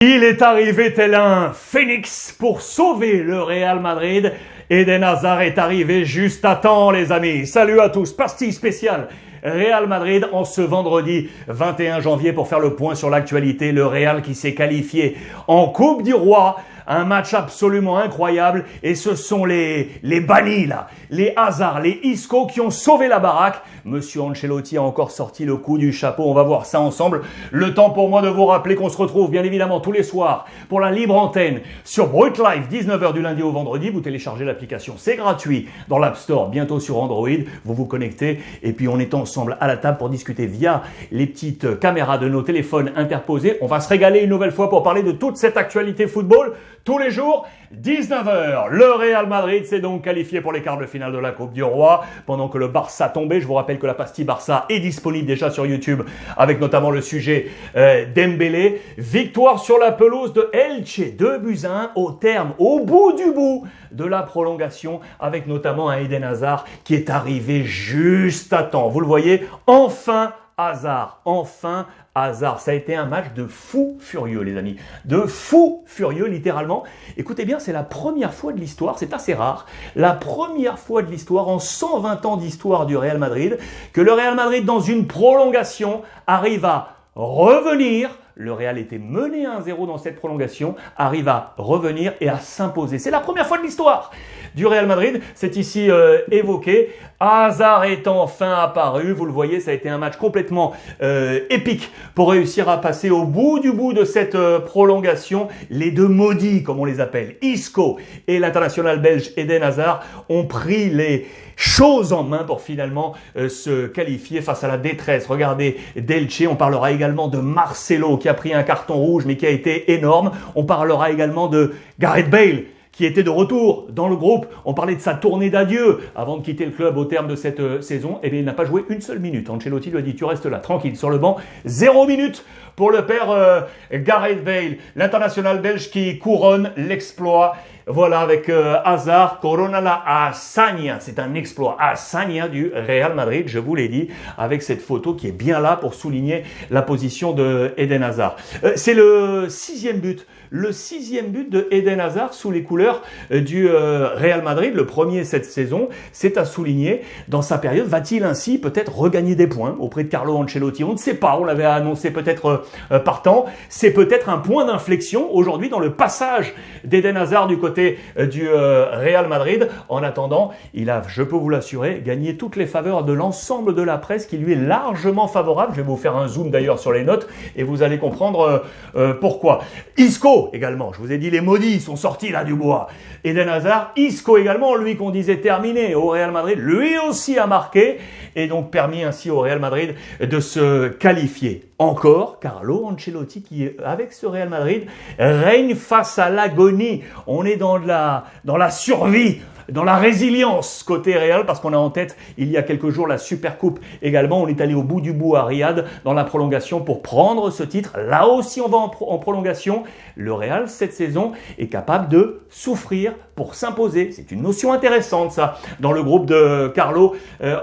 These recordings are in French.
Il est arrivé tel un phénix pour sauver le Real Madrid. Eden Hazard est arrivé juste à temps, les amis. Salut à tous, pastille spéciale Real Madrid en ce vendredi 21 janvier pour faire le point sur l'actualité. Le Real qui s'est qualifié en Coupe du Roi. Un match absolument incroyable et ce sont les bannis là, les Hazard, les Isco qui ont sauvé la baraque. Monsieur Ancelotti a encore sorti le coup du chapeau, on va voir ça ensemble. Le temps pour moi de vous rappeler qu'on se retrouve bien évidemment tous les soirs pour la libre antenne sur Brut Live, 19h du lundi au vendredi. Vous téléchargez l'application, c'est gratuit dans l'App Store, bientôt sur Android. Vous vous connectez et puis on est ensemble à la table pour discuter via les petites caméras de nos téléphones interposés. On va se régaler une nouvelle fois pour parler de toute cette actualité football. Tous les jours, 19h, le Real Madrid s'est donc qualifié pour les quarts de finale de la Coupe du Roi. Pendant que le Barça tombait, je vous rappelle que la pastille Barça est disponible déjà sur YouTube, avec notamment le sujet Dembélé. Victoire sur la pelouse de Elche, 2-1 au terme, au bout du bout de la prolongation, avec notamment un Eden Hazard qui est arrivé juste à temps. Vous le voyez, enfin Hazard, ça a été un match de fou furieux, les amis. De fou furieux, littéralement. Écoutez bien, c'est la première fois de l'histoire, c'est assez rare, la première fois de l'histoire, en 120 ans d'histoire du Real Madrid, que le Real Madrid, dans une prolongation, arrive à revenir. Le Real était mené 1-0 dans cette prolongation, arrive à revenir et à s'imposer. C'est la première fois de l'histoire du Real Madrid, c'est ici évoqué. Hazard est enfin apparu, vous le voyez, ça a été un match complètement épique pour réussir à passer au bout du bout de cette prolongation. Les deux maudits, comme on les appelle, Isco et l'international belge Eden Hazard, ont pris les choses en main pour finalement se qualifier face à la détresse. Regardez d'Elche, on parlera également de Marcelo qui a pris un carton rouge mais qui a été énorme. On parlera également de Gareth Bale qui était de retour dans le groupe. On parlait de sa tournée d'adieu avant de quitter le club au terme de cette saison. Eh bien, il n'a pas joué une seule minute. Ancelotti lui a dit, tu restes là, tranquille, sur le banc. 0 minute pour le père Gareth Bale, l'international belge qui couronne l'exploit. Voilà, avec Hazard, Corona la hazaña, c'est un exploit, hazaña du Real Madrid, je vous l'ai dit, avec cette photo qui est bien là pour souligner la position de Eden Hazard. C'est le 6e but. Le 6e but de Eden Hazard sous les couleurs du Real Madrid, le premier cette saison, c'est à souligner. Dans sa période, va-t-il ainsi peut-être regagner des points auprès de Carlo Ancelotti? On ne sait pas, on l'avait annoncé peut-être partant. C'est peut-être un point d'inflexion aujourd'hui dans le passage d'Eden Hazard du côté du Real Madrid. En attendant, il a, je peux vous l'assurer, gagné toutes les faveurs de l'ensemble de la presse qui lui est largement favorable. Je vais vous faire un zoom d'ailleurs sur les notes et vous allez comprendre pourquoi. Isco également, je vous ai dit les maudits sont sortis là du bois. Eden Hazard, Isco également, lui qu'on disait terminé au Real Madrid, lui aussi a marqué et donc permis ainsi au Real Madrid de se qualifier. Encore Carlo Ancelotti qui, avec ce Real Madrid, règne face à l'agonie. On est dans la survie, dans la résilience côté Real, parce qu'on a en tête, il y a quelques jours, la Supercoupe également. On est allé au bout du bout à Riyad dans la prolongation pour prendre ce titre. Là aussi, on va en prolongation. Le Real, cette saison, est capable de souffrir pour s'imposer. C'est une notion intéressante, ça, dans le groupe de Carlo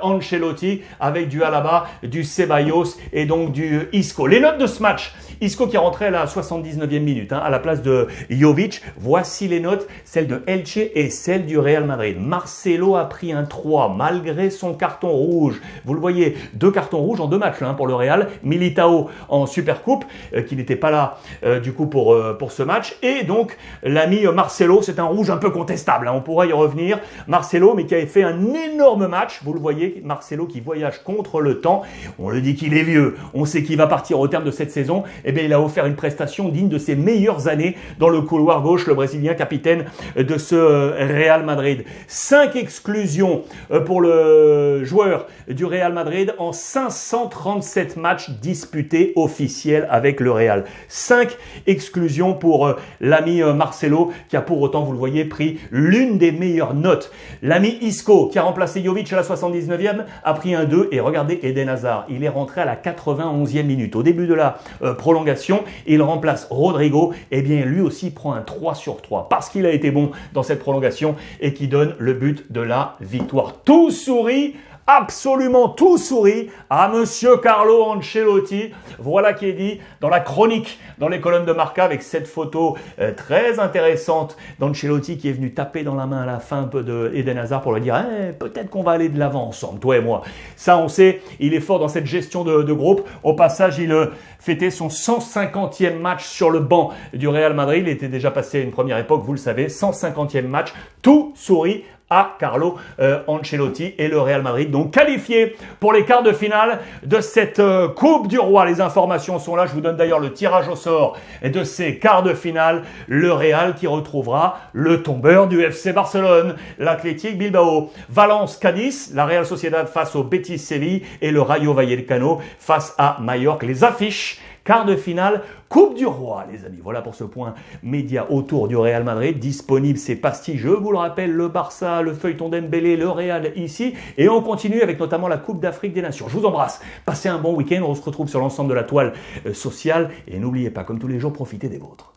Ancelotti, avec du Alaba, du Ceballos et donc du Isco. Les notes de ce match. Isco qui est rentré à la 79e minute, à la place de Jovic. Voici les notes, celles de Elche et celles du Real Madrid. Marcelo a pris un 3 malgré son carton rouge. Vous le voyez, 2 cartons rouges en 2 matchs pour le Real. Militao en Supercoupe, qui n'était pas là du coup pour ce match. Et donc l'ami Marcelo, c'est un rouge un peu contestable, on pourra y revenir. Marcelo, mais qui avait fait un énorme match. Vous le voyez, Marcelo qui voyage contre le temps. On le dit qu'il est vieux. On sait qu'il va partir au terme de cette saison. Eh bien, il a offert une prestation digne de ses meilleures années dans le couloir gauche, le Brésilien capitaine de ce Real Madrid. 5 exclusions pour le joueur du Real Madrid en 537 matchs disputés officiels avec le Real. 5 exclusions pour l'ami Marcelo qui a pour autant, vous le voyez, pris l'une des meilleures notes. L'ami Isco qui a remplacé Jovic à la 79e a pris un 2 et regardez Eden Hazard, il est rentré à la 91e minute. Au début de la prolongation, il remplace Rodrigo, et bien lui aussi prend un 3 sur 3 parce qu'il a été bon dans cette prolongation et qui donne le but de la victoire. Tout sourit absolument tout sourit à Monsieur Carlo Ancelotti. Voilà qui est dit dans la chronique, dans les colonnes de Marca, avec cette photo très intéressante d'Ancelotti qui est venu taper dans la main à la fin un peu de Eden Hazard pour lui dire peut-être qu'on va aller de l'avant ensemble, toi et moi. Ça, on sait, il est fort dans cette gestion de groupe. Au passage, il fêtait son 150e match sur le banc du Real Madrid. Il était déjà passé à une première époque, vous le savez, 150e match. Tout sourit à Carlo Ancelotti et le Real Madrid, donc qualifié pour les quarts de finale de cette Coupe du Roi. Les informations sont là, je vous donne d'ailleurs le tirage au sort de ces quarts de finale. Le Real qui retrouvera le tombeur du FC Barcelone, l'Athletic Bilbao, Valence Cadiz, la Real Sociedad face au Betis Séville et le Rayo Vallecano face à Majorque. Les affiches quart de finale, Coupe du Roi, les amis. Voilà pour ce point média autour du Real Madrid. Disponible, c'est pastilles, je vous le rappelle, le Barça, le feuilleton Dembélé, le Real ici. Et on continue avec notamment la Coupe d'Afrique des Nations. Je vous embrasse. Passez un bon week-end. On se retrouve sur l'ensemble de la toile sociale. Et n'oubliez pas, comme tous les jours, profitez des vôtres.